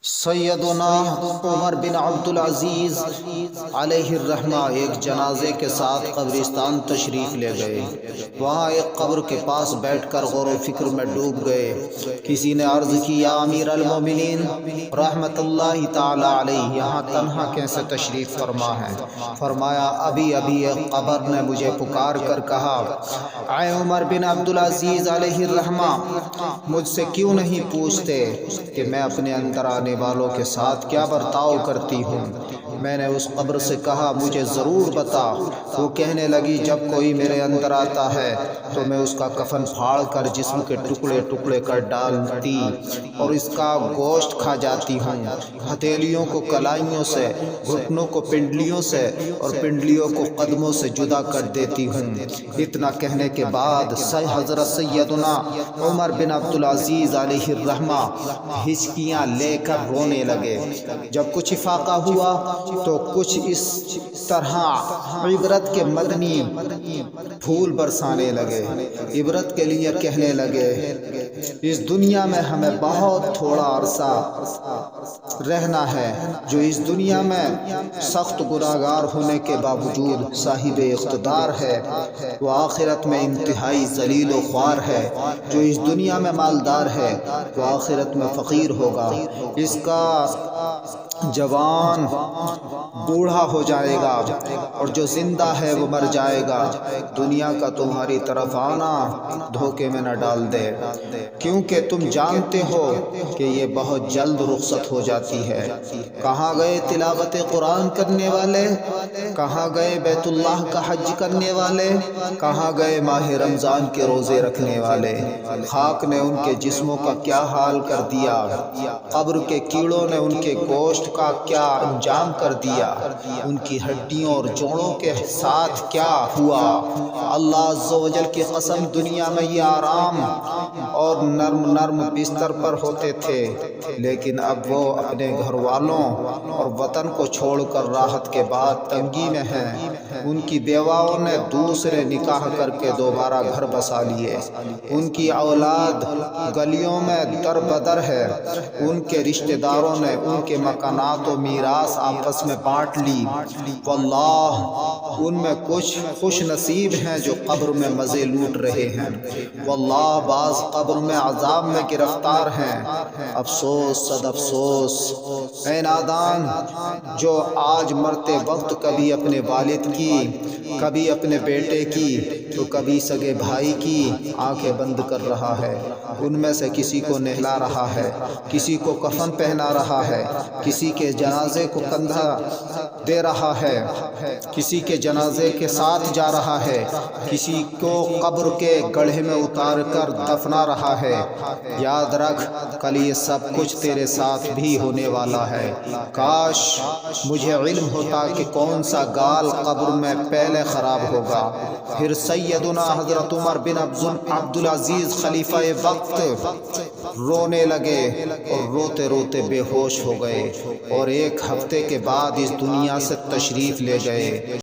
سیدنا عمر بن عبدالعزیز علیہ الرحمہ ایک جنازے کے ساتھ قبرستان تشریف لے گئے۔ وہاں ایک قبر کے پاس بیٹھ کر غور و فکر میں ڈوب گئے۔ کسی نے عرض کی، یا امیر المومنین رحمت اللہ تعالی علیہ، یہاں تنہا کیسے تشریف فرما ہے؟ فرمایا، ابھی ایک قبر نے مجھے پکار کر کہا، اے عمر بن عبدالعزیز علیہ الرحمہ، مجھ سے کیوں نہیں پوچھتے کہ میں اپنے اندر آنے والوں کے ساتھ کیا برتاؤ کرتی ہوں؟ میں نے اس قبر سے کہا، مجھے ضرور بتا۔ وہ کہنے لگی، جب کوئی میرے اندر آتا ہے تو میں اس کا کفن پھاڑ کر جسم کے ٹکڑے ٹکڑے کر ڈالتی اور اس کا گوشت کھا جاتی ہوں۔ ہتھیلیوں کو کلائیوں سے، گھٹنوں کو پنڈلیوں سے اور پنڈلیوں کو قدموں سے جدا کر دیتی ہوں۔ اتنا کہنے کے بعد حضرت سیدنا عمر بن عبدالعزیز علیہ الرحمہ ہچکیاں لے کر رونے لگے۔ جب کچھ افاقہ ہوا تو کچھ اس طرح عبرت کے مدنی پھول برسانے لگے۔ عبرت کے لیے کہنے لگے، اس دنیا میں ہمیں بہت تھوڑا عرصہ رہنا ہے۔ جو اس دنیا میں سخت گناہگار ہونے کے باوجود صاحب اقتدار ہے، وہ آخرت میں انتہائی ذلیل و خوار ہے۔ جو اس دنیا میں مالدار ہے، وہ آخرت میں فقیر ہوگا۔ اس کا جوان بوڑھا ہو جائے گا اور جو زندہ ہے وہ مر جائے گا۔ دنیا کا تمہاری طرف آنا دھوکے میں نہ ڈال دے، کیونکہ تم جانتے ہو کہ یہ بہت جلد رخصت ہو جاتی ہے۔ کہاں گئے تلاوت قرآن کرنے والے؟ کہاں گئے بیت اللہ کا حج کرنے والے؟ کہاں گئے ماہ رمضان کے روزے رکھنے والے؟ خاک نے ان کے جسموں کا کیا حال کر دیا، قبر کے کیڑوں نے ان کے گوشت کا کیا انجام کر دیا، ان کی ہڈیوں اور جوڑوں کے ساتھ کیا ہوا۔ اللہ عز و جل کی قسم، دنیا میں یہ آرام اور نرم بستر پر ہوتے تھے، لیکن اب وہ اپنے گھر والوں اور وطن کو چھوڑ کر راحت کے بعد تنگی میں ہیں۔ ان کی بیواؤں نے دوسرے نکاح کر کے دوبارہ گھر بسا لیے۔ ان کی اولاد گلیوں میں در بدر ہے۔ ان کے رشتہ داروں نے ان کے مکانات و میراث آپس میں بانٹ لی۔ واللہ ان میں کچھ خوش نصیب ہیں جو قبر میں مزے لوٹ رہے ہیں، واللہ بعض قبر میں عذاب میں گرفتار ہیں۔ افسوس صد افسوس، اے نادان، جو آج مرتے وقت کبھی اپنے والد کی، کبھی اپنے بیٹے کی تو کبھی سگے بھائی کی آنکھیں بند کر رہا ہے۔ ان میں سے کسی کو نہلا رہا ہے، کسی کو کفن پہنا رہا ہے، کسی کے جنازے کو کندھا دے رہا ہے، کسی کے جنازے کے ساتھ جا رہا ہے، کسی کو قبر کے گڑھے میں اتار کر دفنا رہا ہے۔ یاد رکھ، کل یہ سب کچھ تیرے ساتھ بھی ہونے والا ہے۔ کاش مجھے علم ہوتا کہ کون سا گال قبر میں پہلے خراب ہوگا۔ پھر سیدنا حضرت عمر بن عبدالعزیز خلیفہ وقت رونے لگے اور روتے روتے بے ہوش ہو گئے اور ایک ہفتے کے بعد اس دنیا سے تشریف لے گئے۔